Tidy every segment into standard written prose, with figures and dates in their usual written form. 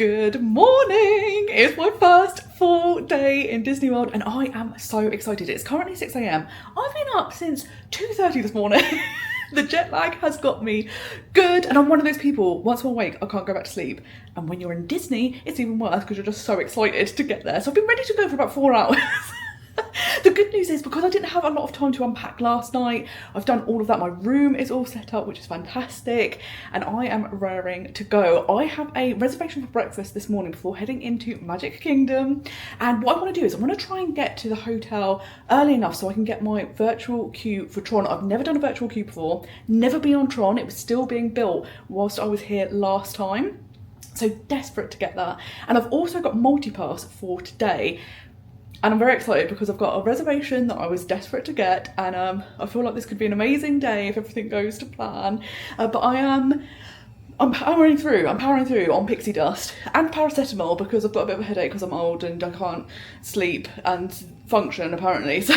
Good morning! It's my first full day in Disney World and I am so excited. It's currently 6 AM. I've been up since 2:30 this morning. The jet lag has got me good and I'm one of those people, once I'm awake, I can't go back to sleep. And when you're in Disney, it's even worse because you're just so excited to get there. So I've been ready to go for about 4 hours. The good news is because I didn't have a lot of time to unpack last night, I've done all of that. My room is all set up, which is fantastic, and I am raring to go. I have a reservation for breakfast this morning before heading into Magic Kingdom, and what I want to do is I want to try and get to the hotel early enough so I can get my virtual queue for Tron. I've never done a virtual queue before, never been on Tron. It was still being built whilst I was here last time, so desperate to get that. And I've also got multipass for today. And I'm very excited because I've got a reservation that I was desperate to get, and I feel like this could be an amazing day if everything goes to plan. But I'm powering through on pixie dust and paracetamol because I've got a bit of a headache because I'm old and I can't sleep and function apparently. So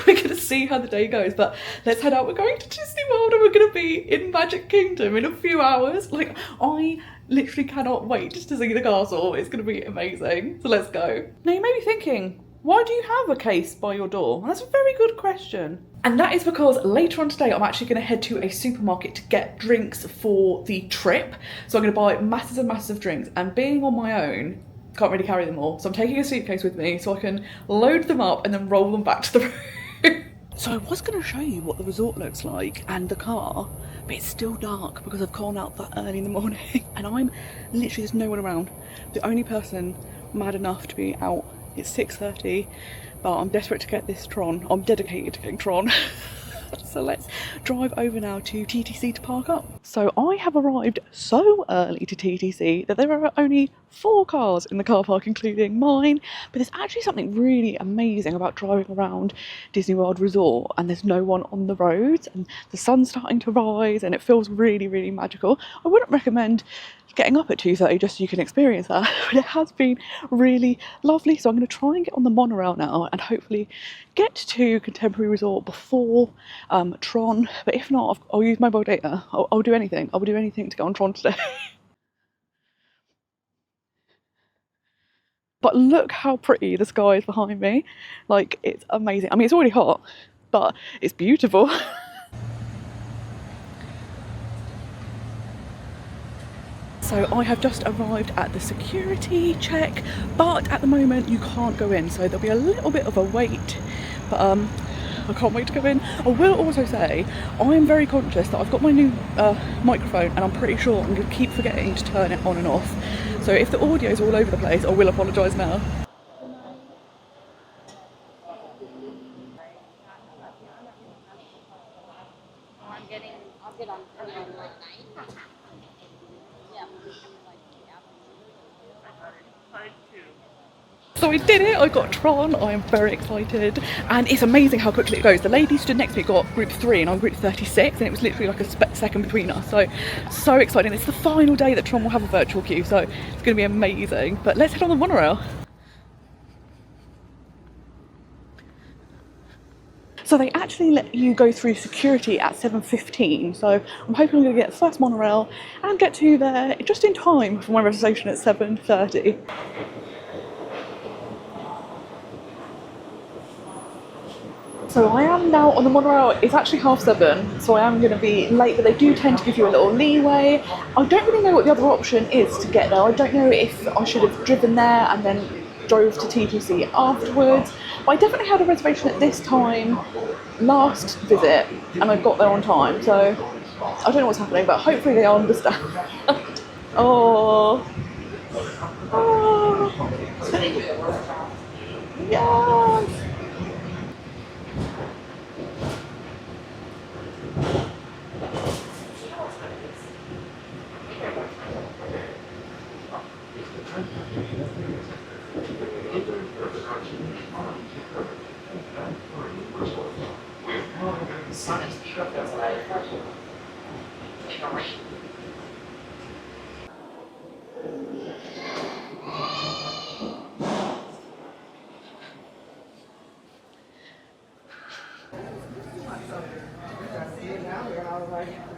we're gonna see how the day goes, but let's head out. We're going to Disney World and we're gonna be in Magic Kingdom in a few hours. Like, I literally cannot wait to see the castle. It's gonna be amazing. So let's go. Now you may be thinking, why do you have a case by your door? And that's a very good question. And that is because later on today, I'm actually gonna head to a supermarket to get drinks for the trip. So I'm gonna buy masses and masses of drinks, and being on my own, can't really carry them all. So I'm taking a suitcase with me so I can load them up and then roll them back to the room. So I was going to show you what the resort looks like and the car, but it's still dark because I've gone out that early in the morning and I'm literally, there's no one around. The only person mad enough to be out, it's 6:30, but I'm desperate to get this Tron. I'm dedicated to getting Tron. So let's drive over now to TTC to park up. So I have arrived so early to TTC that there are only 4 cars in the car park, including mine. But there's actually something really amazing about driving around Disney World Resort and there's no one on the roads and the sun's starting to rise and it feels really, really magical. I wouldn't recommend getting up at 2:30 just so you can experience that, but it has been really lovely. So I'm going to try and get on the monorail now and hopefully get to Contemporary Resort before Tron, but if not, I'll use mobile data. I'll do anything. I will do anything to get on Tron today. But look how pretty the sky is behind me. Like, it's amazing. I mean, it's already hot, but it's beautiful. So I have just arrived at the security check, but at the moment you can't go in, so there'll be a little bit of a wait, but I can't wait to go in. I will also say, I am very conscious that I've got my new microphone and I'm pretty sure I'm going to keep forgetting to turn it on and off. So if the audio is all over the place, I will apologise now. So I did it, I got Tron, I am very excited, and it's amazing how quickly it goes. The lady stood next to me got group 3 and I'm group 36, and it was literally like a second between us, so exciting. It's the final day that Tron will have a virtual queue, so it's going to be amazing. But let's head on the monorail. So they actually let you go through security at 7:15, so I'm hoping I'm going to get the first monorail and get to there just in time for my reservation at 7:30. So I am now on the monorail. It's actually 7:30, so I am going to be late, but they do tend to give you a little leeway. I don't really know what the other option is to get there. I don't know if I should have driven there and then drove to TTC afterwards, but I definitely had a reservation at this time last visit and I got there on time, so I don't know what's happening, but hopefully they understand. Oh, yes.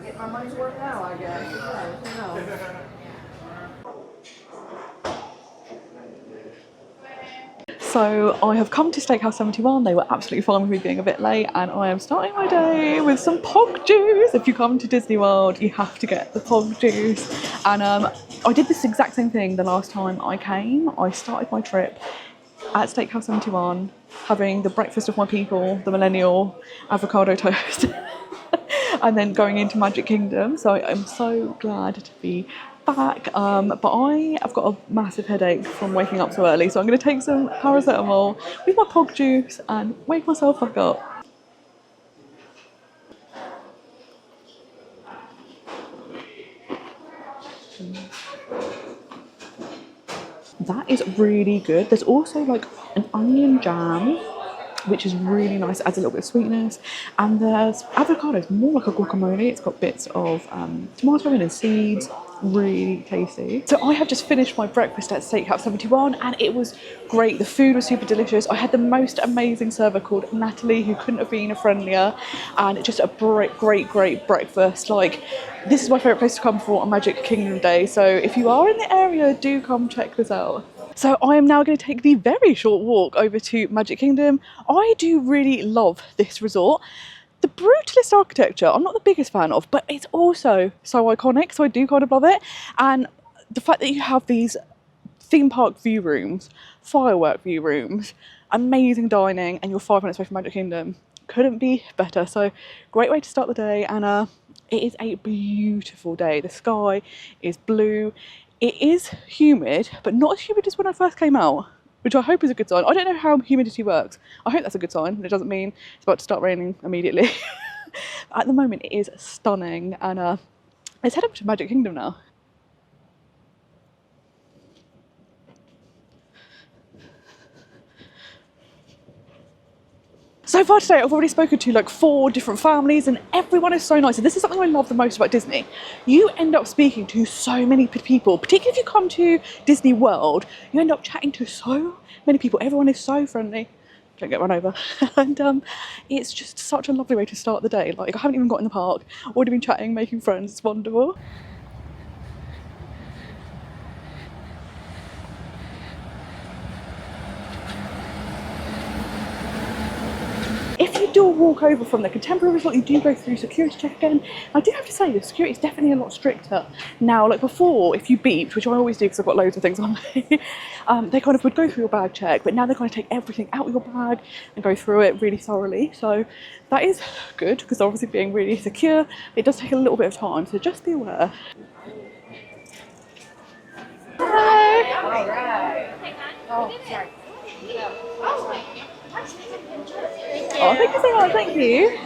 Get my money's worth now, I guess. So I have come to Steakhouse 71. They were absolutely fine with me being a bit late, and I am starting my day with some pog juice. If you come to Disney World, you have to get the pog juice. And I did this exact same thing the last time I came. I started my trip at Steakhouse 71, having the breakfast of my people, the millennial avocado toast, and then going into Magic Kingdom. So I'm so glad to be back, but I have got a massive headache from waking up so early, so I'm going to take some paracetamol with my pog juice and wake myself back up. That is really good. There's also like an onion jam, which is really nice, it adds a little bit of sweetness, and there's avocados, more like a guacamole. It's got bits of tomato in and seeds, really tasty. So I have just finished my breakfast at Steakhouse 71 and it was great. The food was super delicious. I had the most amazing server called Natalie, who couldn't have been friendlier, and just a great breakfast. Like, this is my favourite place to come for on Magic Kingdom Day, so if you are in the area, do come check this out. So I am now going to take the very short walk over to Magic Kingdom. I do really love this resort. The brutalist architecture I'm not the biggest fan of, but it's also so iconic, so I do kind of love it. And the fact that you have these theme park view rooms, firework view rooms, amazing dining, and you're 5 minutes away from Magic Kingdom, couldn't be better. So great way to start the day, and it is a beautiful day. The sky is blue. It is humid, but not as humid as when I first came out, which I hope is a good sign. I don't know how humidity works. I hope that's a good sign. It doesn't mean it's about to start raining immediately. At the moment, it is stunning, and let's head up to Magic Kingdom now. So far today, I've already spoken to like 4 different families, and everyone is so nice. And this is something I love the most about Disney. You end up speaking to so many people, particularly if you come to Disney World, you end up chatting to so many people. Everyone is so friendly. Don't get run over. And it's just such a lovely way to start the day. Like, I haven't even got in the park, already been chatting, making friends. It's wonderful. If you do walk over from the Contemporary Resort, you do go through security check again. I do have to say, the security is definitely a lot stricter now. Like before, if you beeped, which I always do because I've got loads of things on me, they kind of would go through your bag check, but now they kind of take everything out of your bag and go through it really thoroughly. So that is good, because obviously being really secure, it does take a little bit of time, so just be aware. Hello. All right. Oh, sorry. Oh, thank you so much, thank you.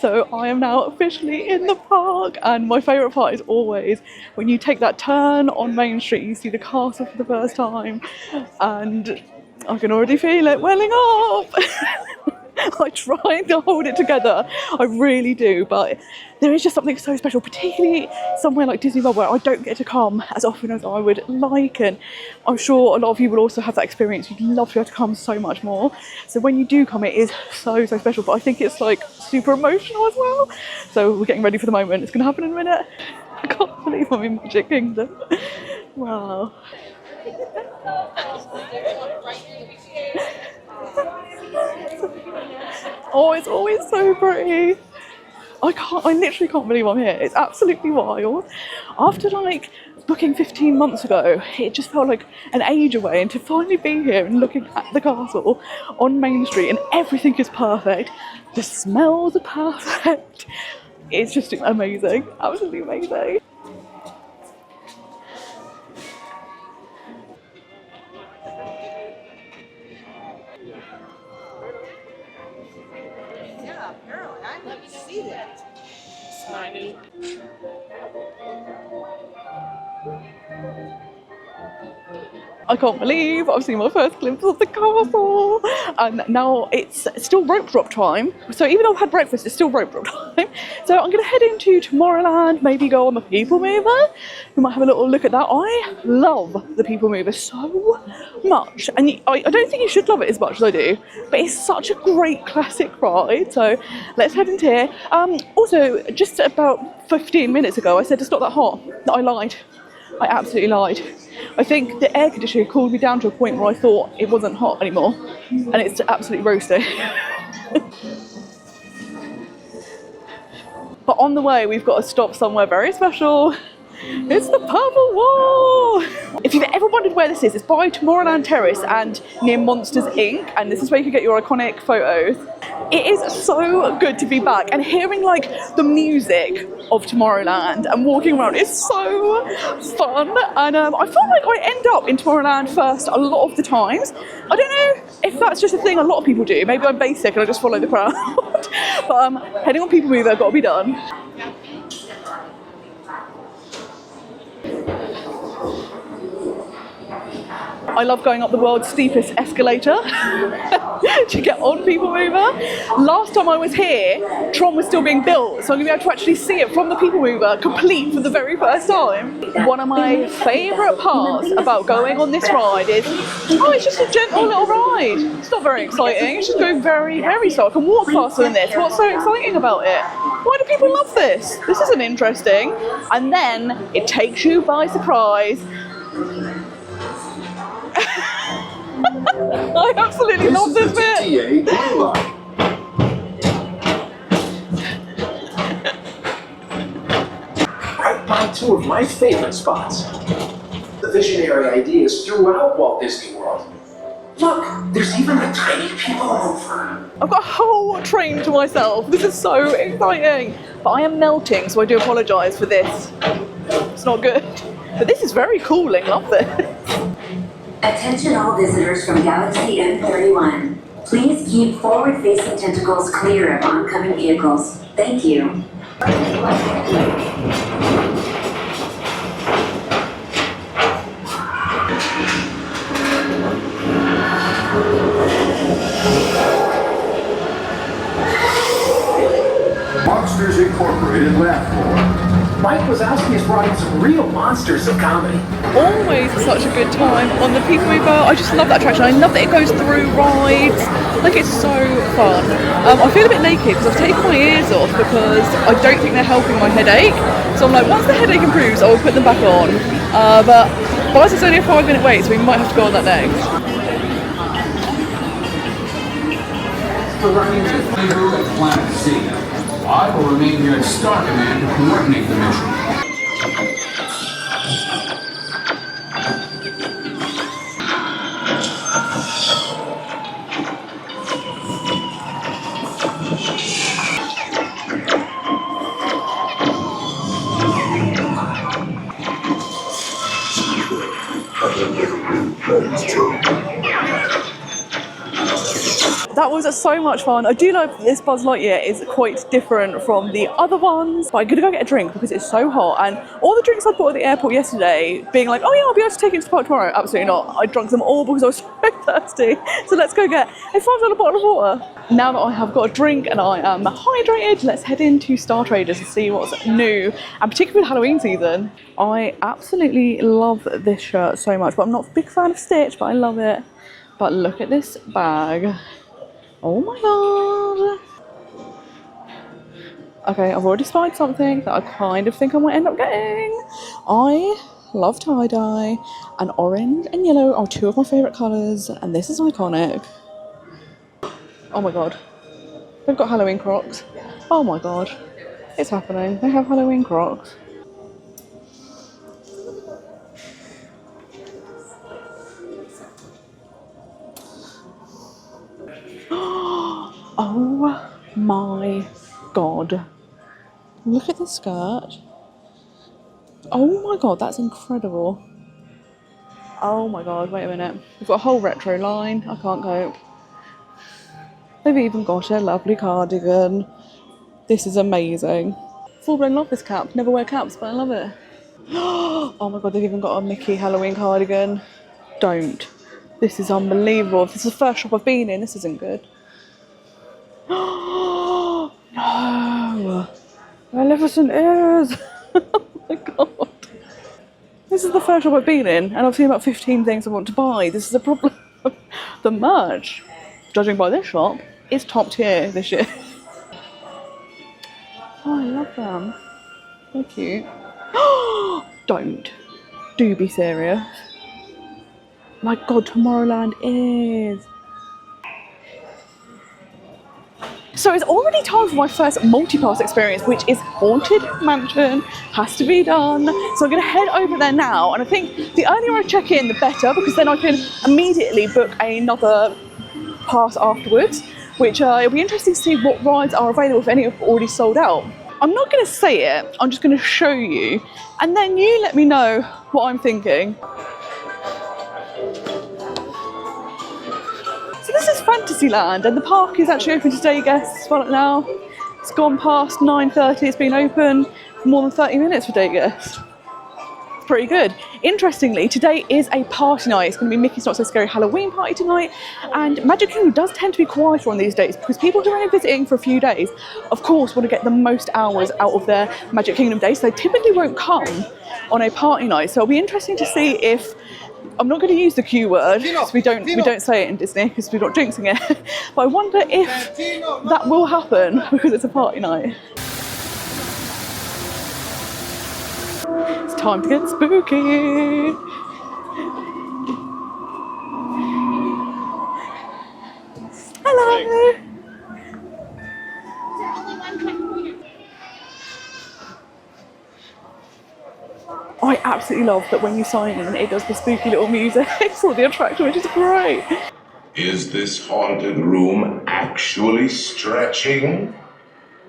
So I am now officially in the park, and my favourite part is always when you take that turn on Main Street, you see the castle for the first time, and I can already feel it welling up. I try to hold it together, I really do, but there is just something so special, particularly somewhere like Disney World where I don't get to come as often as I would like, and I'm sure a lot of you will also have that experience. You'd love to be able to come so much more, so when you do come, it is so special, but I think it's like super emotional as well. So we're getting ready for the moment. It's going to happen in a minute. I can't believe I'm in Magic Kingdom. Wow. Oh, it's always so pretty. I literally can't believe I'm here. It's absolutely wild. After like booking 15 months ago, it just felt like an age away, and to finally be here and looking at the castle on Main Street and everything is perfect. The smells are perfect. It's just amazing, absolutely amazing. Yeah, apparently. I didn't see that. Shiny. I can't believe I've seen my first glimpse of the castle. and now it's still rope drop time. So even though I've had breakfast, it's still rope drop time. So I'm going to head into Tomorrowland, maybe go on the People Mover. We might have a little look at that. I love the People Mover so much, and I don't think you should love it as much as I do, but it's such a great classic ride. So let's head into here. Also, just about 15 minutes ago, I said it's not that hot. I lied. I absolutely lied. I think the air conditioner cooled me down to a point where I thought it wasn't hot anymore, and it's absolutely roasting. But on the way, we've got to stop somewhere very special. It's the Purple Wall! If you've ever wondered where this is, it's by Tomorrowland Terrace and near Monsters Inc. And this is where you can get your iconic photos. It is so good to be back, and hearing like the music of Tomorrowland and walking around is so fun. And I feel like I end up in Tomorrowland first a lot of the times. I don't know if that's just a thing a lot of people do. Maybe I'm basic and I just follow the crowd. But heading on People Mover, got to be done. I love going up the world's steepest escalator to get on People Mover. Last time I was here, Tron was still being built, so I'm going to be able to actually see it from the People Mover, complete for the very first time. One of my favourite parts about going on this ride is, oh, it's just a gentle little ride. It's not very exciting, it's just going very, very slow. I can walk faster than this. What's so exciting about it? Why do people love this? This isn't interesting. And then it takes you by surprise. I absolutely love this bit. Right by two of my favorite spots. The visionary ideas throughout Walt Disney World. Look, there's even a tiny People Mover. I've got a whole train to myself. This is so exciting. But I am melting, so I do apologise for this. It's not good. But this is very cooling. Love this. Attention all visitors from Galaxy M31. Please keep forward-facing tentacles clear of oncoming vehicles. Thank you. Monsters Incorporated laugh floor. Mike Wazowski has brought in some real monsters of comedy. Always such a good time on the People Mover. I just love that attraction. I love that it goes through rides. Like, it's so fun. I feel a bit naked because I've taken my ears off because I don't think they're helping my headache. So I'm like, once the headache improves, I will put them back on. But it's only a 5-minute wait, so we might have to go on that next. For running to Bayou at Planet C. I will remain here at Star Command to coordinate the mission. That was so much fun. I do know this Buzz Lightyear is quite different from the other ones, but I'm gonna go get a drink because it's so hot. And all the drinks I bought at the airport yesterday, being like, oh yeah, I'll be able to take it to the park tomorrow. Absolutely not. I drank them all because I was so thirsty. So let's go get a $5 bottle of water. Now that I have got a drink and I am hydrated, let's head into Star Traders and see what's new, and particularly with Halloween season. I absolutely love this shirt so much, but I'm not a big fan of Stitch, but I love it. But look at this bag. Oh my god. Okay, I've already spied something that I kind of think I might end up getting. I love tie-dye, and orange and yellow are two of my favourite colours, and this is iconic. Oh my god. They've got Halloween Crocs. Oh my god. It's happening. They have Halloween Crocs. Oh my god. Look at this skirt. Oh my god, that's incredible. Oh my god, wait a minute. We've got a whole retro line. I can't cope. They've even got a lovely cardigan. This is amazing. Full-blown love this cap. Never wear caps, but I love it. Oh my god, they've even got a Mickey Halloween cardigan. Don't. This is unbelievable. If this is the first shop I've been in, this isn't good. No! Maleficent ears! Oh my god. This is the first shop I've been in, and I've seen about 15 things I want to buy. This is a problem. The merch, judging by this shop, is top tier this year. Oh, I love them. They're cute. Don't. Do be serious. My god, Tomorrowland is. So it's already time for my first multi-pass experience, which is Haunted Mansion. Has to be done. So I'm going to head over there now, and I think the earlier I check in, the better, because then I can immediately book another pass afterwards, which it'll be interesting to see what rides are available, if any have already sold out. I'm not going to say it, I'm just going to show you, and then you let me know what I'm thinking. So this is Fantasyland, and the park is actually open to day guests right now. It's gone past 9:30, it's been open for more than 30 minutes for day guests. It's pretty good. Interestingly, today is a party night. It's going to be Mickey's Not So Scary Halloween party tonight, and Magic Kingdom does tend to be quieter on these days because people who are only visiting for a few days, of course, want to get the most hours out of their Magic Kingdom days, so they typically won't come on a party night. So it'll be interesting to see if, I'm not going to use the Q word because we don't say it in Disney because we're not jinxing it. But I wonder if that will happen because it's a party night. It's time to get spooky. Hello. I absolutely love that when you sign in, it does the spooky little music for the attraction, which is great. Is this haunted room actually stretching?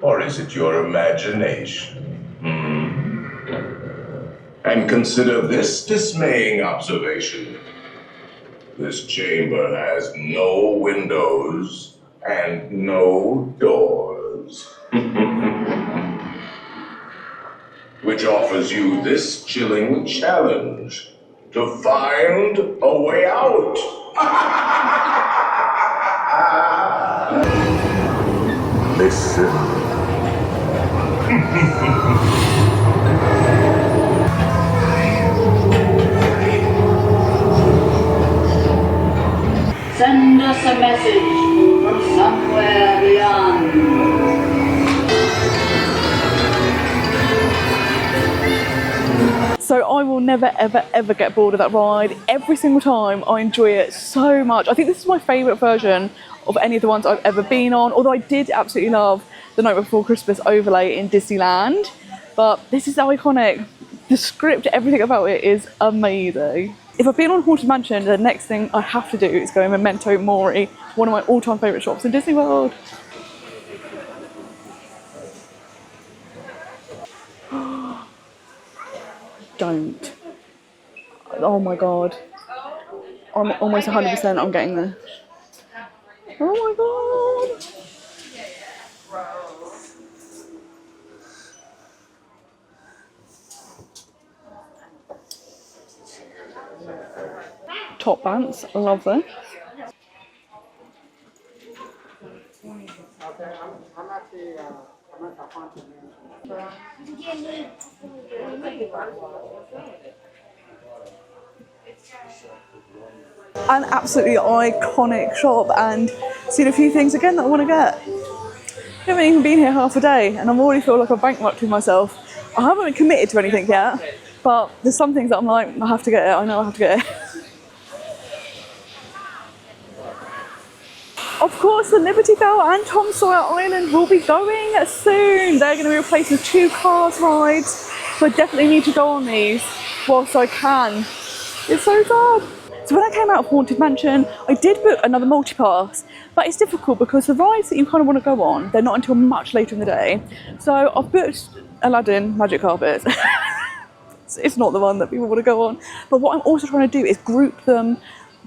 Or is it your imagination? And consider this dismaying observation. This chamber has no windows and no doors. Which offers you this chilling challenge to find a way out. Listen. Send us a message from somewhere beyond. So I will never, ever, ever get bored of that ride. Every single time I enjoy it so much. I think this is my favourite version of any of the ones I've ever been on, although I did absolutely love the Night Before Christmas overlay in Disneyland. But this is iconic. The script, everything about it is amazing. If I've been on Haunted Mansion, the next thing I have to do is go in Memento Mori, one of my all-time favourite shops in Disney World. Don't. Oh my god. I'm almost 100% I'm getting this. Oh my god. Top pants, I love this. An absolutely iconic shop, and seen a few things again that I want to get. I haven't even been here half a day and I already feel like I've bankrupted myself. I haven't committed to anything yet, but there's some things that I'm like, I have to get it, I know I have to get it. Of course, the Liberty Bell and Tom Sawyer Island will be going soon. They're going to be replaced with 2 Cars rides, so I definitely need to go on these whilst I can. It's so sad. So when I came out of Haunted Mansion, I did book another multi-pass, but it's difficult because the rides that you kind of want to go on, they're not until much later in the day. So I've booked Aladdin Magic Carpets. It's not the one that people want to go on. But what I'm also trying to do is group them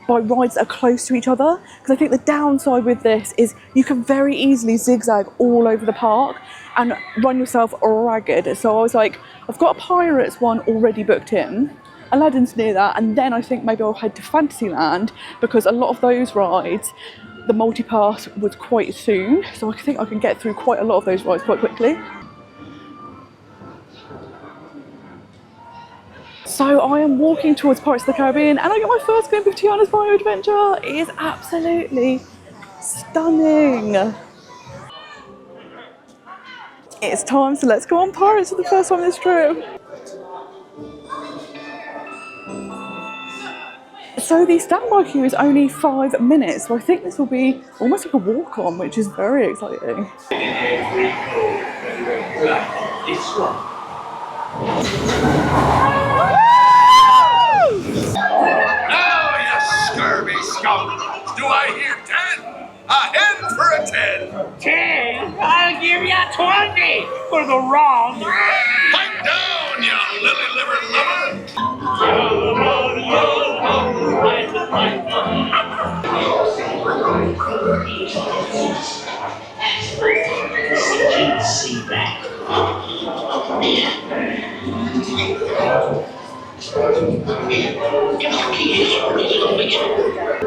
by rides that are close to each other, because I think the downside with this is you can very easily zigzag all over the park and run yourself ragged. So I was like, I've got a Pirates one already booked in, Aladdin's near that, and then I think maybe I'll head to Fantasyland, because a lot of those rides, the multi-pass was quite soon, so I think I can get through quite a lot of those rides quite quickly. So I am walking towards Pirates of the Caribbean, and I get my first glimpse of Tiana's Bayou adventure. It is absolutely stunning. It's time, so let's go on Pirates for the first time this trip. So the standby queue is only 5 minutes, so I think this will be almost like a walk-on, which is very exciting. Now, you scurvy skunk! Do I hear 10? A hen for a 10! 10? I'll give you 20 for the wrong. Pipe down, you lily-livered lover!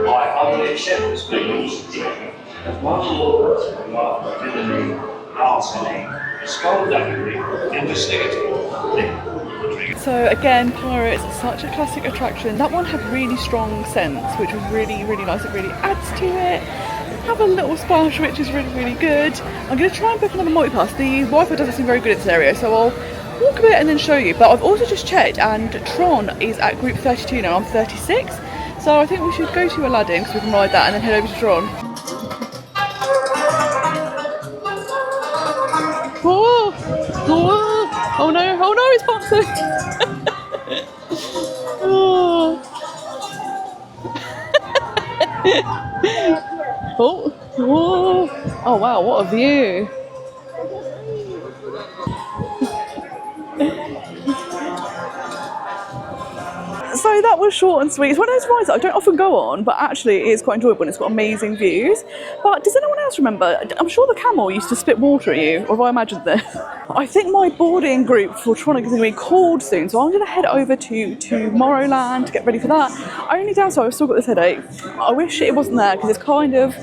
I humbly accept this privilege. One Lord, one villainy, larceny, skullduggery, imbecility. So again, Pirates, such a classic attraction. That one had really strong scents, which was really, really nice. It really adds to it. Have a little splash, which is really, really good. I'm going to try and book another multi-pass. The Wi-Fi doesn't seem very good in this area, so I'll walk a bit and then show you. But I've also just checked, and Tron is at group 32 now. I'm 36, so I think we should go to Aladdin because we can ride that and then head over to Tron. Oh, oh no, it's boxing. Oh. Oh wow, what a view. So that was short and sweet. It's one of those rides that I don't often go on, but actually it is quite enjoyable and it's got amazing views. But does anyone else remember? I'm sure the camel used to spit water at you, or have I imagined this? I think my boarding group for Tron is going to be called soon, so I'm going to head over to Tomorrowland to get ready for that. Only downside, I've still got this headache. I wish it wasn't there because it's kind of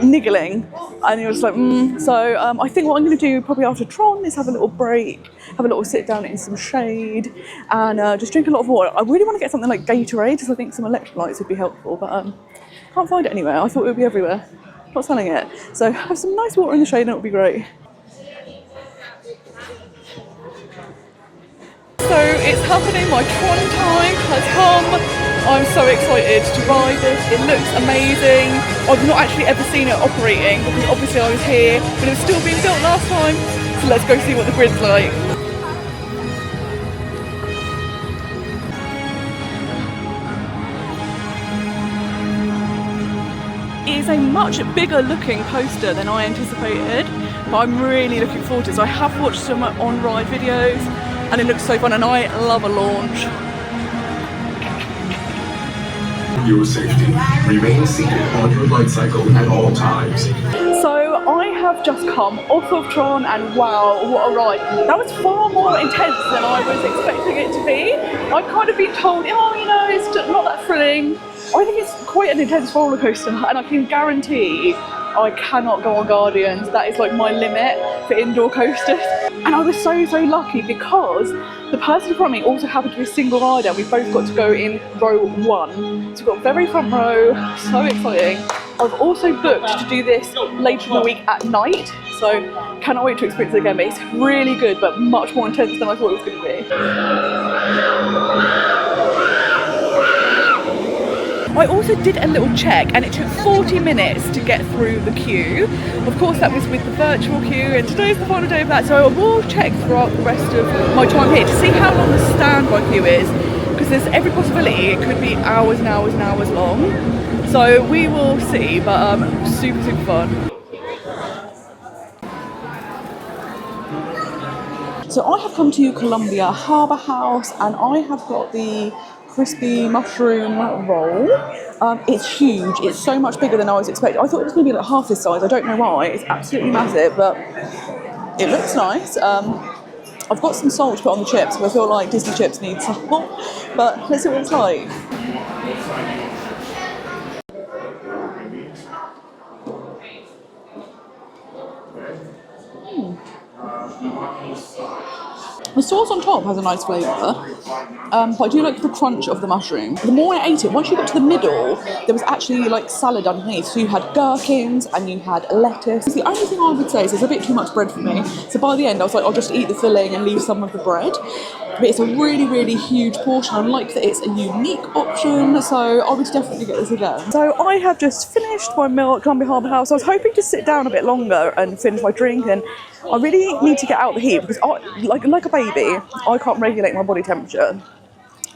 niggling, and you're just like, So I think what I'm going to do probably after Tron is have a little break, have a little sit down in some shade, and just drink a lot of water. I really want to get something like Gatorade because I think some electrolytes would be helpful, but can't find it anywhere. I thought it would be everywhere. Not selling it. So have some nice water in the shade and it'll be great. So it's happening, my Tron time has come. I'm so excited to ride this, it looks amazing. I've not actually ever seen it operating because obviously I was here, but it was still being built last time. So let's go see what the grid's like. It is a much bigger looking coaster than I anticipated, but I'm really looking forward to it. So I have watched some on-ride videos and it looks so fun, and I love a launch. Your safety. Remain seated on your light cycle at all times. So I have just come off of Tron, and wow, what a ride. That was far more intense than I was expecting it to be. I'd kind of been told, oh, you know, it's just not that thrilling. I think it's quite an intense roller coaster, and I can guarantee I cannot go on Guardians. That is like my limit for indoor coasters. And I was so lucky because the person in front of me also happened to be a single rider. We both got to go in row 1. So we got very front row, so exciting. I've also booked to do this later in the week at night, so cannot wait to experience it again. But it's really good, but much more intense than I thought it was going to be. I also did a little check, and it took 40 minutes to get through the queue. Of course, that was with the virtual queue, and today's the final day of that, so I will check throughout the rest of my time here to see how long the standby queue is, because there's every possibility it could be hours and hours and hours long. So we will see, but super fun. So I have come to Columbia Harbour House, and I have got the crispy mushroom roll. It's huge. It's so much bigger than I was expecting. I thought it was going to be like half this size. I don't know why. It's absolutely massive, but it looks nice. I've got some salt to put on the chips because I feel like Disney chips need salt, but let's see what it's like. The sauce on top has a nice flavour, but I do like the crunch of the mushroom. The more I ate it, once you got to the middle, there was actually like salad underneath. So you had gherkins and you had lettuce. The only thing I would say is it's a bit too much bread for me. So by the end, I was like, I'll just eat the filling and leave some of the bread. But it's a really, really huge portion. I like that it's a unique option, so I would definitely get this again. So I have just finished my meal at Columbia Harbour House. I was hoping to sit down a bit longer and finish my drink, and I really need to get out the heat because like a baby, I can't regulate my body temperature.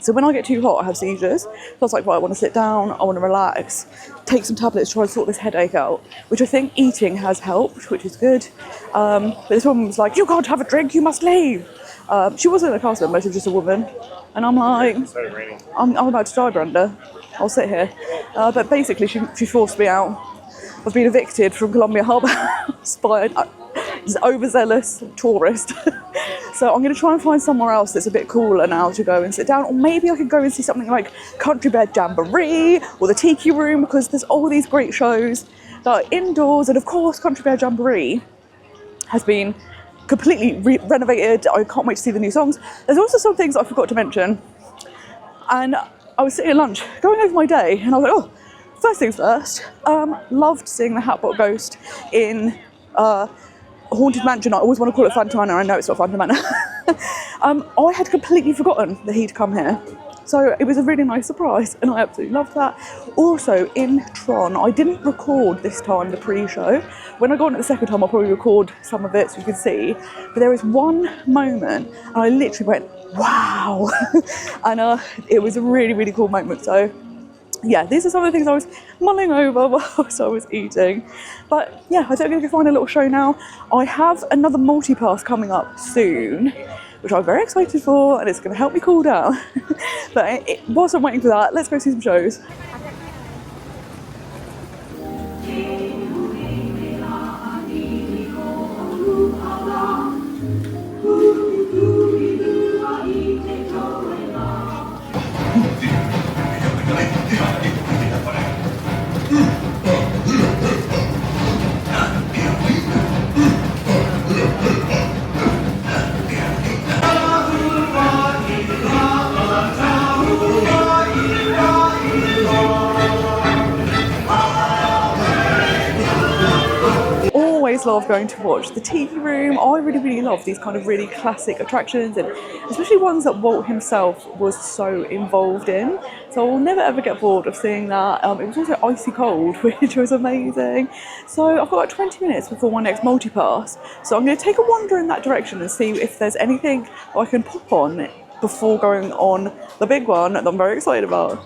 So when I get too hot, I have seizures. So I was like, right, I want to sit down, I want to relax, take some tablets, try and sort this headache out, which I think eating has helped, which is good. But this woman was like, you can't have a drink, you must leave. She wasn't a cast member, she was just a woman. And I'm like, I'm about to die, Brenda. I'll sit here. But basically, she forced me out. I've been evicted from Columbia Harbour House by an overzealous tourist. So I'm going to try and find somewhere else that's a bit cooler now to go and sit down. Or maybe I could go and see something like Country Bear Jamboree or the Tiki Room, because there's all these great shows that are indoors. And of course, Country Bear Jamboree has been completely renovated. I can't wait to see the new songs. There's also some things I forgot to mention. And I was sitting at lunch, going over my day, and I was like, oh, first things first, loved seeing the Hatbox Ghost in Haunted Mansion. I always want to call it Phantom Manor. I know it's not Phantom Manor. I had completely forgotten that he'd come here. So it was a really nice surprise, and I absolutely loved that. Also, in Tron, I didn't record this time the pre-show. When I go on it the second time, I'll probably record some of it so you can see. But there was one moment, and I literally went, wow! And it was a really, really cool moment. So yeah, these are some of the things I was mulling over whilst I was eating. But yeah, I think I'm going to go find a little show now. I have another multi-pass coming up soon, which I'm very excited for, and it's going to help me cool down. But whilst I'm waiting for that, let's go see some shows. Love going to watch the Tiki Room. I really love these kind of really classic attractions, and especially ones that Walt himself was so involved in. So I'll never ever get bored of seeing that. It was also icy cold, which was amazing. So I've got like 20 minutes before my next multi-pass. So I'm going to take a wander in that direction and see if there's anything I can pop on before going on the big one that I'm very excited about.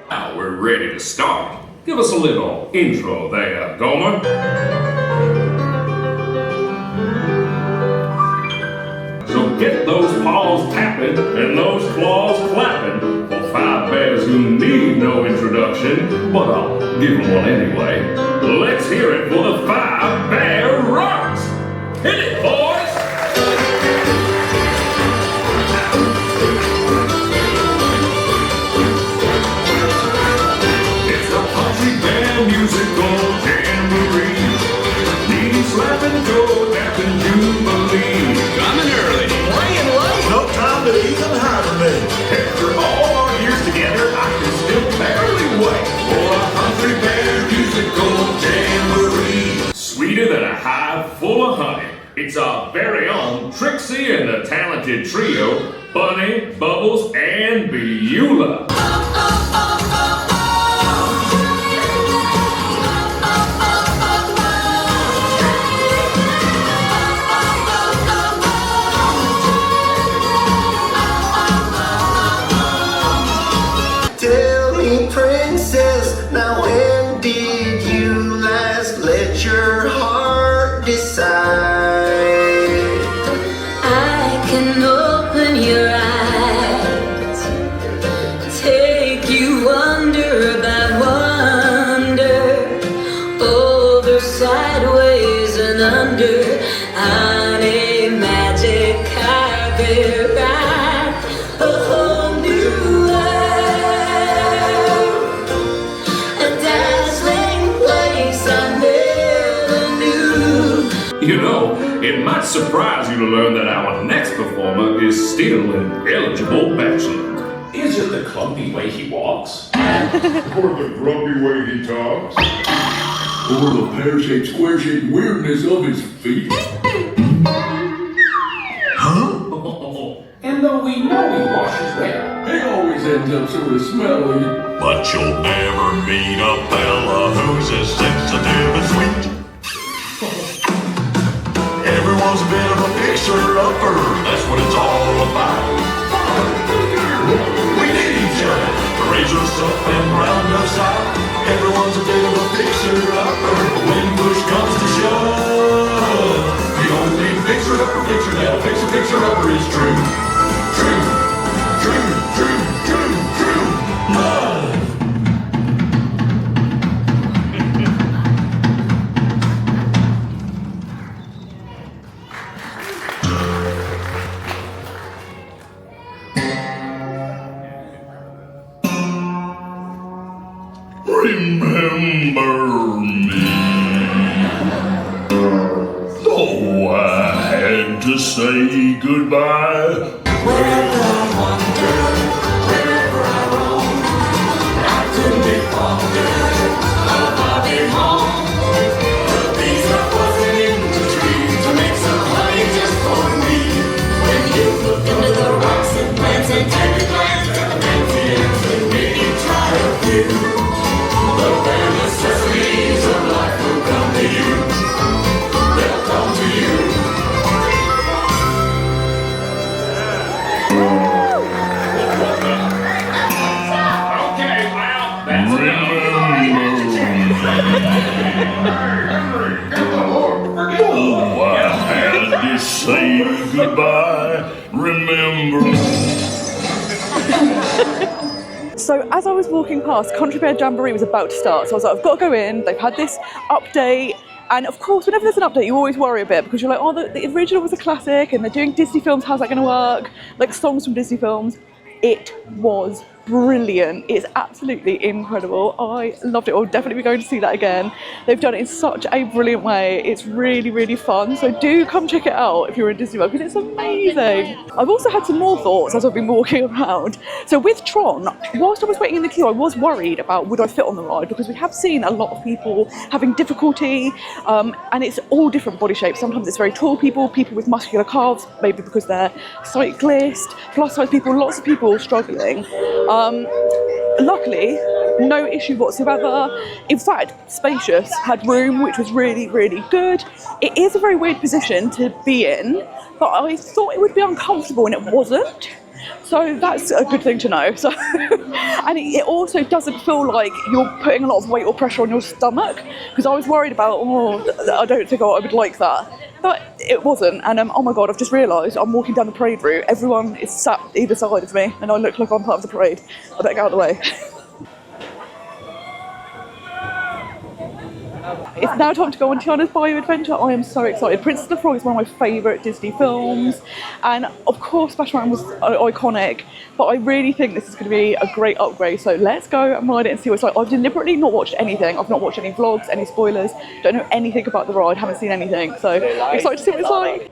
Now we're ready to start. Give us a little intro there, Gomer. So get those paws tapping and those claws clapping for five bears who need no introduction, but I'll give them one anyway. Let's hear it for the Five Bear Rocks. Hit it, boys! Musical jamboree, knee slapping, toe tapping jubilee. Coming early, playing late, no time to even hibernate. After all our years together, I can still barely wait for a Country Bear musical jamboree. Sweeter than a hive full of honey, it's our very own Trixie and the talented trio, Bunny, Bubbles, and Beulah. Tell me, princess, now when did you last let your heart decide? I can open your eyes. You know, it might surprise you to learn that our next performer is still an eligible bachelor. Is it the clumpy way he walks? Or the grumpy way he talks? Or the pear-shaped, square-shaped weirdness of his feet? Huh? And though we know he washes well, He always ends up sort of smelly. But you'll never meet a fella who's as sensitive and sweet. Everyone's a bit of a fixer-upper, that's what it's all about. We need each other to raise us up and round us out. Everyone's a bit of a fixer-upper, but when push comes to shove, the only fixer-upper picture that'll fix a fixer-upper is true. True, true, true, true, true love. Remember me. Oh, I had to say goodbye. Wherever I wander, wherever I roam, I couldn't be fonder of our big home. The bees are buzzing in the trees to make some honey just for me. When you look into the rocks and plants and take a glance at the fancy ants and maybe try a few, the bare necessities of life will come to you. They'll come to you. okay, well, that's Oh, I had to say goodbye. Remember. So as I was walking past, Country Bear Jamboree was about to start, so I was like, I've got to go in. They've had this update, and of course, whenever there's an update, you always worry a bit because you're like, oh, the original was a classic, and they're doing Disney films. How's that going to work? Like songs from Disney films. It was brilliant. It's absolutely incredible. I loved it. I'll definitely be going to see that again. They've done it in such a brilliant way. It's really, really fun. So do come check it out if you're in Disney World because it's amazing. I've also had some more thoughts as I've been walking around. So with Tron, whilst I was waiting in the queue, I was worried about would I fit on the ride because we have seen a lot of people having difficulty and it's all different body shapes. Sometimes it's very tall people, people with muscular calves, maybe because they're cyclists, plus size people, lots of people struggling. Luckily, no issue whatsoever. In fact, spacious, had room, which was really, really good. It is a very weird position to be in, but I thought it would be uncomfortable and it wasn't. So that's a good thing to know. So, and it also doesn't feel like you're putting a lot of weight or pressure on your stomach, because I was worried about, oh, I don't think I would like that. But it wasn't, and oh my god, I've just realised I'm walking down the parade route. Everyone is sat either side of me, and I look like I'm part of the parade. I better get out of the way. It's now time to go on Tiana's Bayou adventure. I am so excited. Princess and the Frog is one of my favourite Disney films, and of course Splash Mountain was iconic, but I really think this is going to be a great upgrade, so let's go and ride it and see what it's like. I've deliberately not watched anything. I've not watched any vlogs, any spoilers, don't know anything about the ride, haven't seen anything, so excited to see what it's like.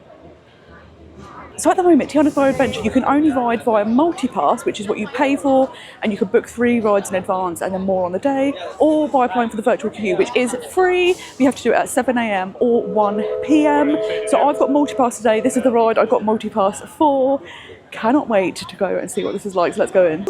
So at the moment, Tiana's Bayou Adventure, you can only ride via multi-pass, which is what you pay for, and you can book 3 rides in advance and then more on the day, or by applying for the virtual queue, which is free. You have to do it at 7 AM or 1 PM. So I've got multi-pass today. This is the ride I've got multi-pass for. Cannot wait to go and see what this is like, so let's go in.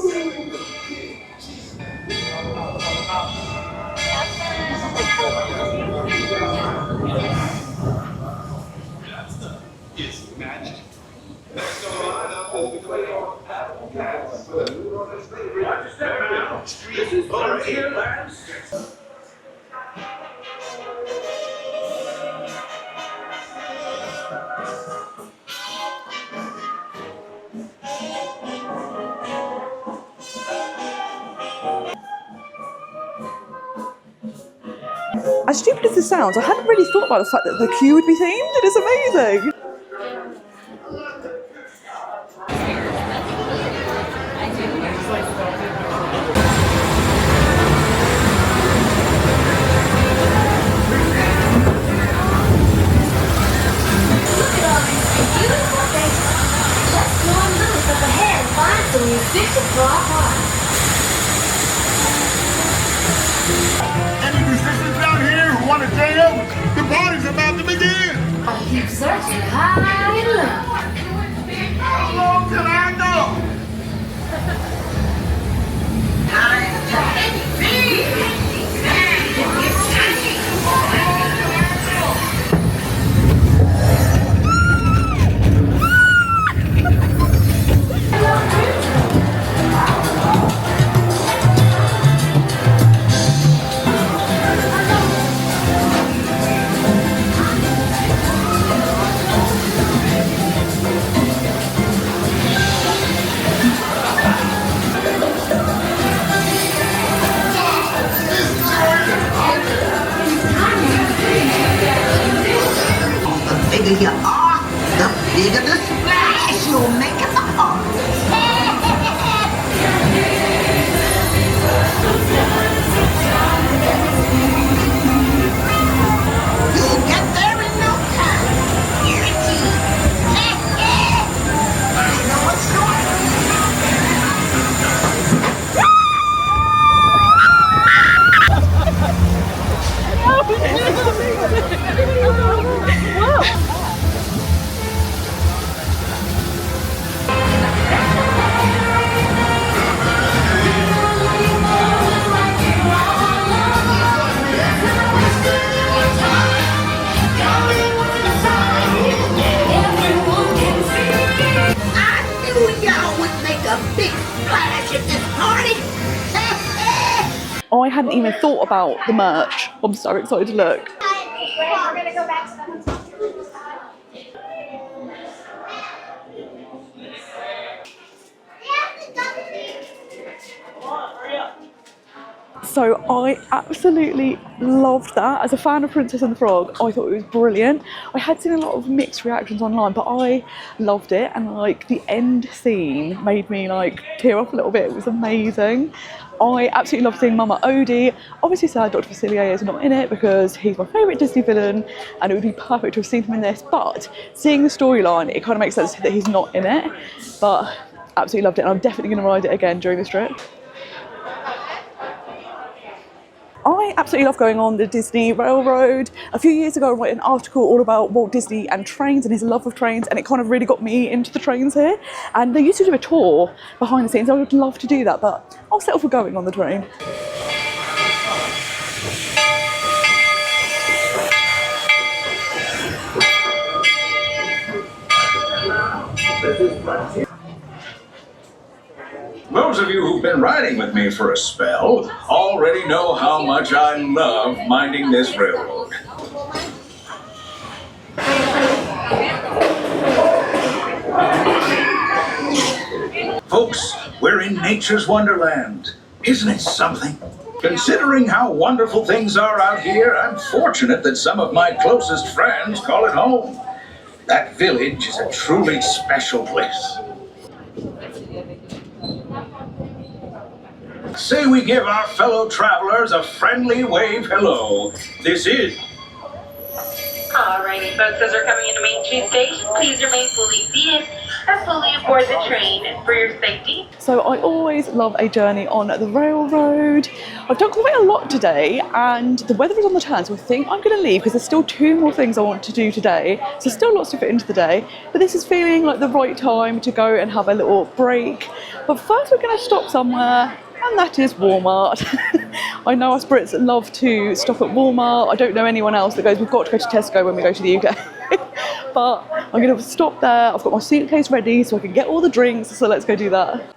As stupid as this sounds, I hadn't really thought about the fact that the queue would be themed. It is amazing. Sam! The party's about to begin! Keep searching high and low. How long can I go? The bigger you are, the bigger the splash you'll make at the party. You'll get there in no time. Guaranteed. I know what's going big splash at this party. I hadn't even thought about the merch. I'm so excited to look. We're gonna go back to the hotel. So I absolutely loved that. As a fan of Princess and the Frog, I thought it was brilliant. I had seen a lot of mixed reactions online, but I loved it, and like the end scene made me like tear up a little bit. It was amazing. I absolutely loved seeing Mama Odie. Obviously sad Dr. Facilier is not in it because he's my favourite Disney villain and it would be perfect to have seen him in this, but seeing the storyline, it kind of makes sense that he's not in it. But absolutely loved it, and I'm definitely going to ride it again during this trip. I absolutely love going on the Disney Railroad. A few years ago I wrote an article all about Walt Disney and trains and his love of trains, and it kind of really got me into the trains here. And they used to do a tour behind the scenes. I would love to do that, but I'll settle for going on the train. Those of you who've been riding with me for a spell already know how much I love minding this railroad. Folks, we're in nature's wonderland. Isn't it something? Considering how wonderful things are out here, I'm fortunate that some of my closest friends call it home. That village is a truly special place. Say we give our fellow travelers a friendly wave hello. This is... Alrighty, folks, as we're coming into Main Street Station, please remain fully seated and fully aboard the train for your safety. So I always love a journey on the railroad. I've done quite a lot today and the weather is on the turn, so I think I'm going to leave because there's still 2 more things I want to do today. So still lots to fit into the day, but this is feeling like the right time to go and have a little break. But first we're going to stop somewhere, and that is Walmart. I know us Brits love to stop at Walmart. I don't know anyone else that goes, we've got to go to Tesco when we go to the UK. But I'm going to stop there. I've got my suitcase ready so I can get all the drinks, so let's go do that.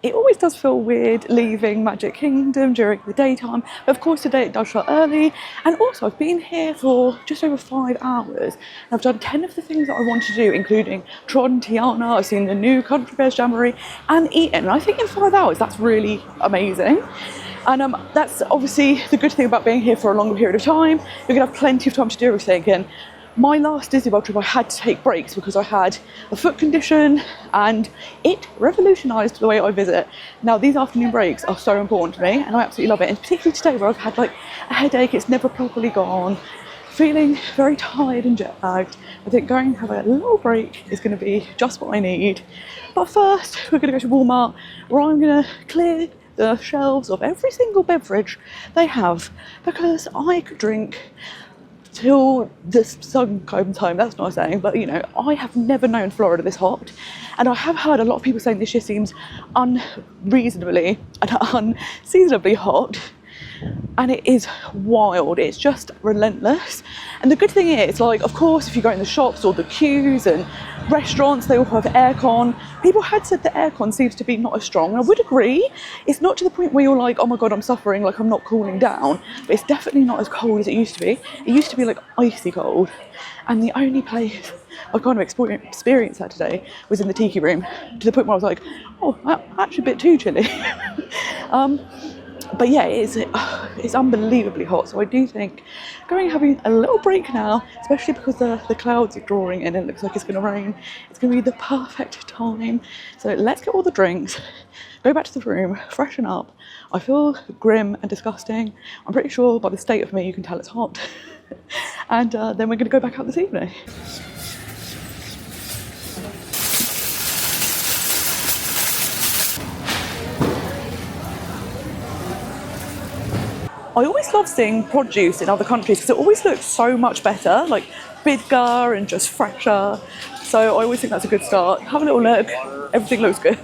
It always does feel weird leaving Magic Kingdom during the daytime, but of course today it does shut early, and also I've been here for just over 5 hours and I've done 10 of the things that I want to do, including Tron, Tiana, I've seen the new Country Bears Jamboree and eaten, and I think in 5 hours that's really amazing. And that's obviously the good thing about being here for a longer period of time. You're going to have plenty of time to do everything. And my last Disney World trip I had to take breaks because I had a foot condition and it revolutionised the way I visit. Now these afternoon breaks are so important to me and I absolutely love it, and particularly today where I've had like a headache, it's never properly gone. feeling very tired and jet lagged. I think going and have a little break is going to be just what I need. But first, we're going to go to Walmart, where I'm going to clear the shelves of every single beverage they have, because I could drink till the sun comes home. That's not saying, but you know, I have never known Florida this hot, and I have heard a lot of people saying this year seems unreasonably and unseasonably hot, and it is wild. It's just relentless. And the good thing is, like, of course, if you go in the shops or the queues and restaurants, they all have aircon. People had said the aircon seems to be not as strong, and I would agree. It's not to the point where you're like, oh my god, I'm suffering, like I'm not cooling down, but it's definitely not as cold as it used to be. It used to be like icy cold, and the only place I kind of experienced that today was in the tiki room, to the point where I was like, oh, actually a bit too chilly. But yeah, it's unbelievably hot, so I do think going and having a little break now, especially because the clouds are drawing in and it looks like it's going to rain, it's going to be the perfect time. So let's get all the drinks, go back to the room, freshen up. I feel grim and disgusting. I'm pretty sure by the state of me you can tell it's hot. And then we're going to go back out this evening. I always love seeing produce in other countries because it always looks so much better, like bigger and just fresher. So I always think that's a good start. Have a little look, everything looks good.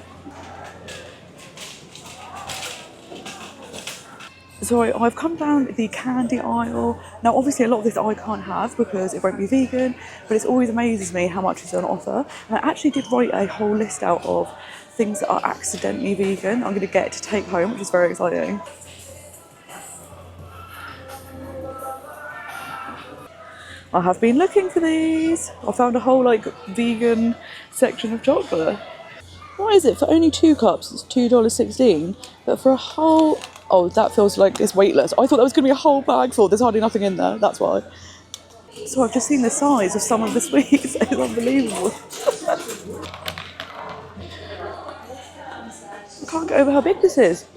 So I've come down the candy aisle. Now obviously a lot of this I can't have because it won't be vegan, but it always amazes me how much is on offer. And I actually did write a whole list out of things that are accidentally vegan I'm going to get to take home, which is very exciting. I have been looking for these. I found a whole like vegan section of chocolate. Why is it for only 2 cups it's $2.16, but for a whole, oh, that feels like it's weightless. I thought that was going to be a whole bag full. There's hardly nothing in there, that's why. So I've just seen the size of some of the sweets. It's unbelievable. I can't get over how big this is.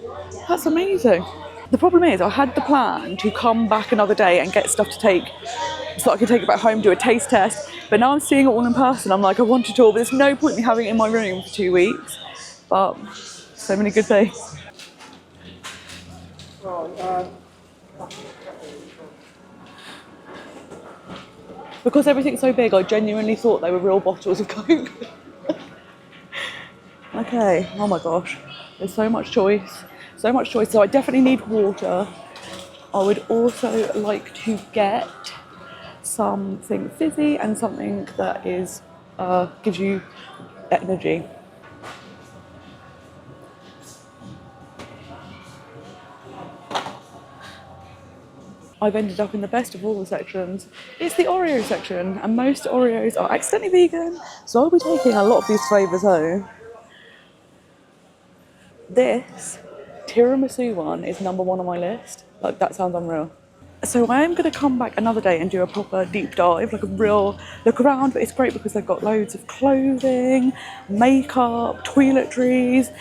That's amazing. The problem is I had the plan to come back another day and get stuff to take so I could take it back home, do a taste test, but now I'm seeing it all in person. I'm like, I want it all, but there's no point in me having it in my room for 2 weeks. But so many good things. Because everything's so big, I genuinely thought they were real bottles of Coke. Okay, oh my gosh, there's so much choice. So much choice, so I definitely need water. I would also like to get something fizzy and something that is gives you energy. I've ended up in the best of all the sections. It's the Oreo section, and most Oreos are accidentally vegan, so I'll be taking a lot of these flavours home. This tiramisu one is number 1 on my list. Like, that sounds unreal. So I am going to come back another day and do a proper deep dive, like a real look around, but it's great because they've got loads of clothing, makeup, toiletries,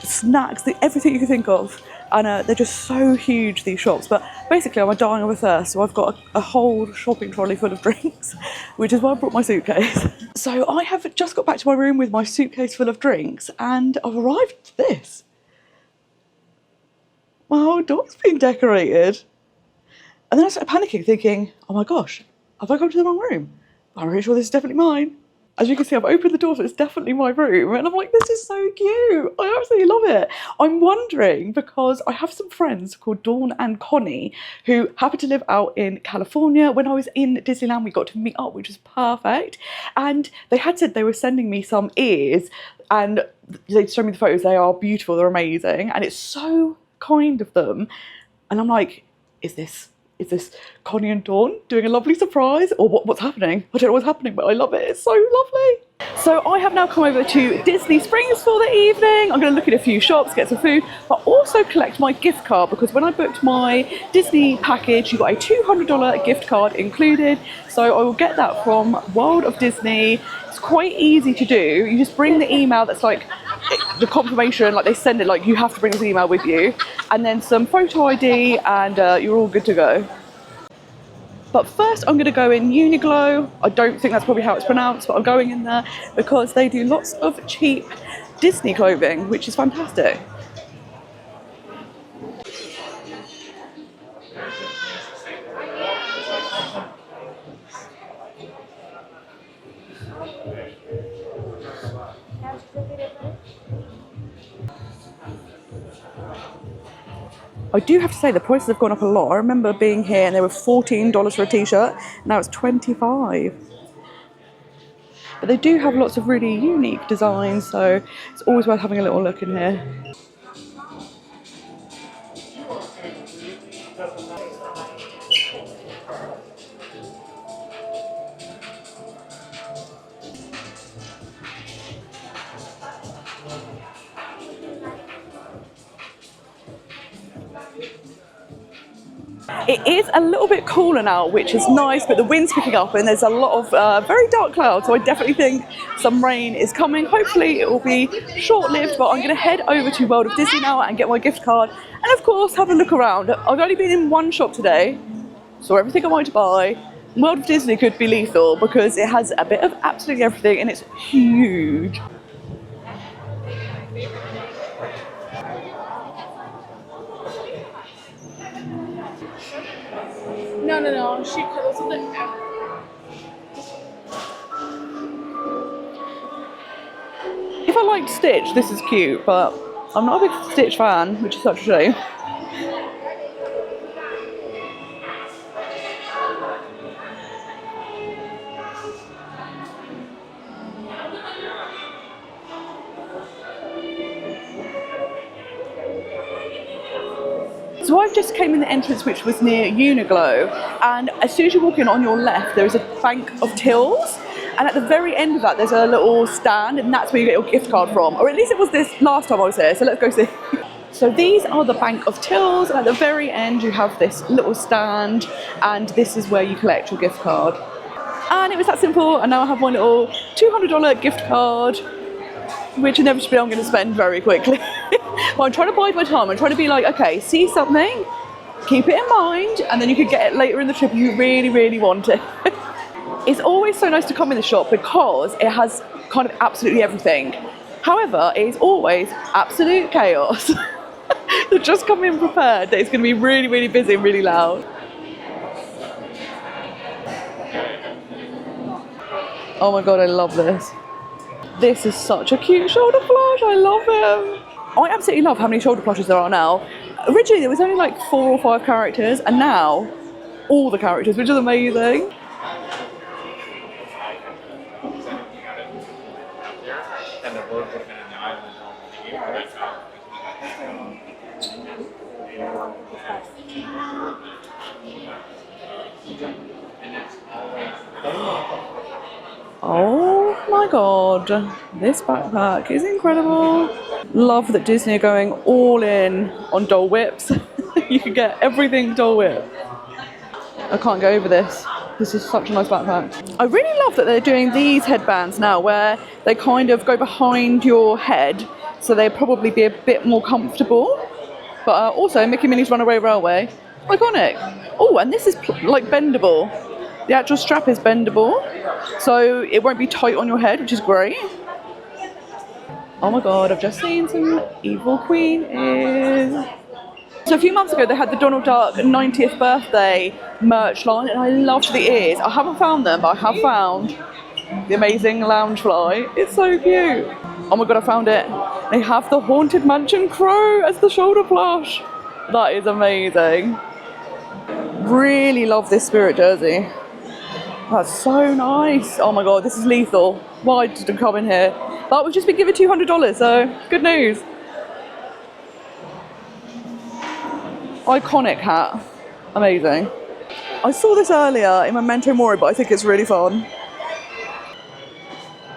snacks, everything you can think of. And they're just so huge, these shops. But basically I'm dying of a thirst, so I've got a whole shopping trolley full of drinks, which is why I brought my suitcase. So I have just got back to my room with my suitcase full of drinks, and I've arrived at this. My whole door's been decorated. And then I started panicking, thinking, oh my gosh, have I come to the wrong room? I'm pretty sure this is definitely mine. As you can see, I've opened the door, so it's definitely my room. And I'm like, this is so cute. I absolutely love it. I'm wondering, because I have some friends called Dawn and Connie who happen to live out in California. When I was in Disneyland, we got to meet up, which was perfect. And they had said they were sending me some ears, and they showed me the photos. They are beautiful, they're amazing. And it's so kind of them. And I'm like, is this Connie and Dawn doing a lovely surprise, or what's happening? I don't know what's happening, but I love it. It's so lovely. So I have now come over to Disney Springs for the evening. I'm going to look at a few shops, get some food, but also collect my gift card, because when I booked my Disney package, you got a $200 gift card included. So I will get that from World of Disney. It's quite easy to do. You just bring the email that's like the confirmation, like they send it, like you have to bring this email with you, and then some photo ID, and you're all good to go. But first I'm going to go in Uniqlo. I don't think that's probably how it's pronounced, but I'm going in there because they do lots of cheap Disney clothing, which is fantastic. I do have to say the prices have gone up a lot. I remember being here and they were $14 for a t-shirt. Now it's $25. But they do have lots of really unique designs, so it's always worth having a little look in here. It is a little bit cooler now, which is nice, but the wind's picking up and there's a lot of very dark clouds, so I definitely think some rain is coming. Hopefully it will be short-lived, but I'm going to head over to World of Disney now and get my gift card and of course have a look around. I've only been in one shop today, saw everything I wanted to buy. World of Disney could be lethal because it has a bit of absolutely everything and it's huge. No, she goes with the. If I liked Stitch, this is cute, but I'm not a big Stitch fan, which is such a shame. So I've just came in the entrance which was near Uniqlo, and as soon as you walk in on your left there is a bank of tills, and at the very end of that there's a little stand and that's where you get your gift card from, or at least it was this last time I was here, so let's go see. So these are the bank of tills, and at the very end you have this little stand and this is where you collect your gift card. And it was that simple, and now I have my little $200 gift card, which inevitably I'm going to spend very quickly. But I'm trying to bide my time. I'm trying to be like, okay, see something, keep it in mind, and then you could get it later in the trip if you really, really want it. It's always so nice to come in the shop because it has kind of absolutely everything. However, it is always absolute chaos. So just come in prepared that it's going to be really, really busy and really loud. Oh my god, I love this. This is such a cute shoulder plush, I love him. I absolutely love how many shoulder plushes there are now. Originally there was only like 4 or 5 characters, and now all the characters, which is amazing. Oh my god, this backpack is incredible. Love that Disney are going all in on Dole Whips. You can get everything Dole Whip. I can't go over this. This is such a nice backpack. I really love that they're doing these headbands now where they kind of go behind your head, so they'll probably be a bit more comfortable. But also Mickey Minnie's Runaway Railway, iconic. Oh, and this is like bendable. The actual strap is bendable, so it won't be tight on your head, which is great. Oh my god, I've just seen some Evil Queen ears. So a few months ago they had the Donald Duck 90th birthday merch line, and I loved the ears. I haven't found them, but I have found the amazing Loungefly. It's so cute. Oh my god, I found it. They have the Haunted Mansion crow as the shoulder plush. That is amazing. Really love this Spirit jersey. That's so nice. Oh my god, this is lethal. Why did it come in here? But we've just been given $200, so good news. Iconic hat. Amazing. I saw this earlier in Memento Mori, but I think it's really fun.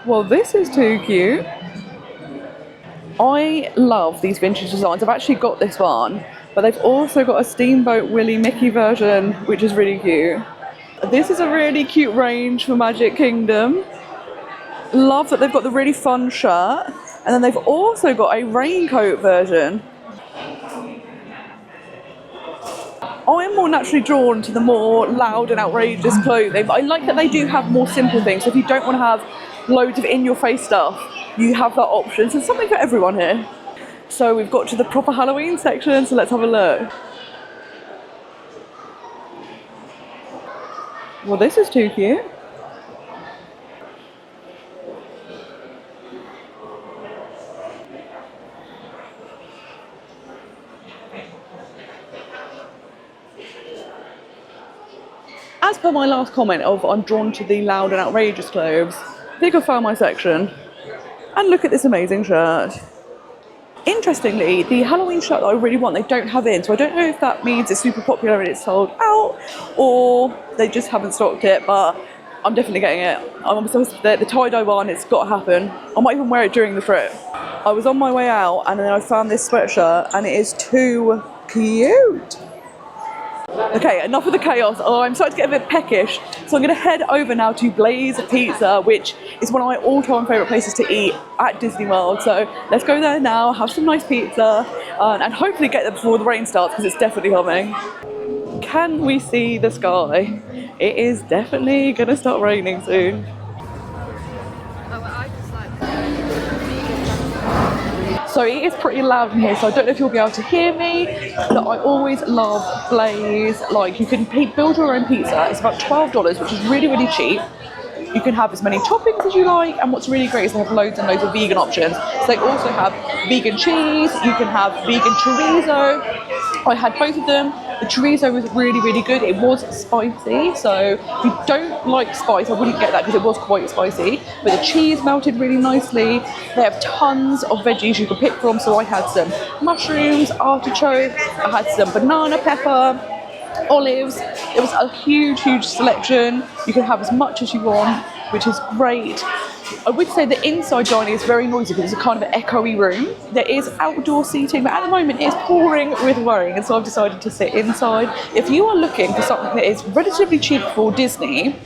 Well, this is too cute. I love these vintage designs. I've actually got this one, but they've also got a Steamboat Willie Mickey version, which is really cute. This is a really cute range for Magic Kingdom. Love that they've got the really fun shirt, and then they've also got a raincoat version. I'm more naturally drawn to the more loud and outrageous clothing, but I like that they do have more simple things. So if you don't want to have loads of in-your-face stuff, you have that option. So something for everyone here. So we've got to the proper Halloween section, so let's have a look. Well, this is too cute. As per my last comment of I'm drawn to the loud and outrageous clothes, I think I found my section. And look at this amazing shirt. Interestingly, the Halloween shirt that I really want, they don't have in. So I don't know if that means it's super popular and it's sold out, or they just haven't stocked it, but I'm definitely getting it. I'm supposed to, the tie-dye one, it's got to happen. I might even wear it during the trip. I was on my way out and then I found this sweatshirt and it is too cute. Okay, enough of the chaos. Oh, I'm starting to get a bit peckish. So I'm going to head over now to Blaze Pizza, which is one of my all-time favourite places to eat at Disney World. So let's go there now, have some nice pizza, and hopefully get there before the rain starts, because it's definitely coming. Can we see the sky? It is definitely going to start raining soon. So it is pretty loud in here, so I don't know if you'll be able to hear me, but I always love Blaze. Like, you can build your own pizza. It's about $12, which is really, really cheap. You can have as many toppings as you like, and what's really great is they have loads and loads of vegan options. So they also have vegan cheese, you can have vegan chorizo. I had both of them. The chorizo was really, really good. It was spicy, so if you don't like spice, I wouldn't get that because it was quite spicy. But the cheese melted really nicely. They have tons of veggies you can pick from, so I had some mushrooms, artichoke, I had some banana pepper, olives. It was a huge, huge selection. You can have as much as you want, which is great. I would say the inside dining is very noisy because it's a kind of an echoey room. There is outdoor seating, but at the moment it's pouring with rain, and so I've decided to sit inside. If you are looking for something that is relatively cheap for Disney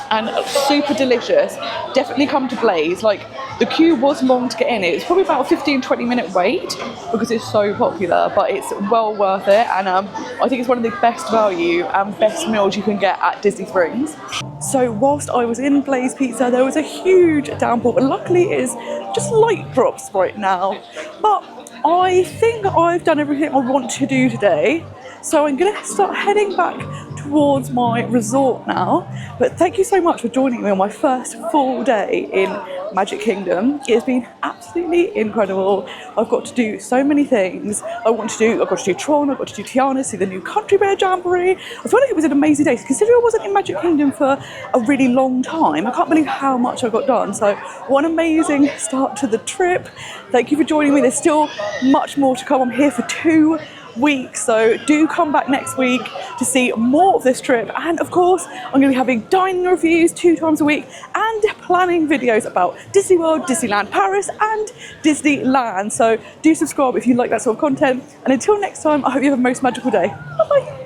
and super delicious, definitely come to Blaze. Like, the queue was long to get in. It was probably about a 15-20 minute wait because it's so popular, but it's well worth it, and I think it's one of the best value and best meals you can get at Disney Springs. So whilst I was in Blaze Pizza, there was a huge downpour, but luckily it is just light drops right now. But I think I've done everything I want to do today, so I'm going to start heading back towards my resort now. But thank you so much for joining me on my first full day in Magic Kingdom. It has been absolutely incredible. I've got to do so many things. I've got to do Tron, I've got to do Tiana, see the new Country Bear Jamboree. I feel like it was an amazing day. Considering I wasn't in Magic Kingdom for a really long time, I can't believe how much I got done. So what an amazing start to the trip. Thank you for joining me. There's still much more to come. I'm here for 2 weeks, so do come back next week to see more of this trip. And of course, I'm going to be having dining reviews 2 times a week and planning videos about Disney World, Disneyland Paris and Disneyland. So do subscribe if you like that sort of content, and until next time, I hope you have a most magical day. Bye bye.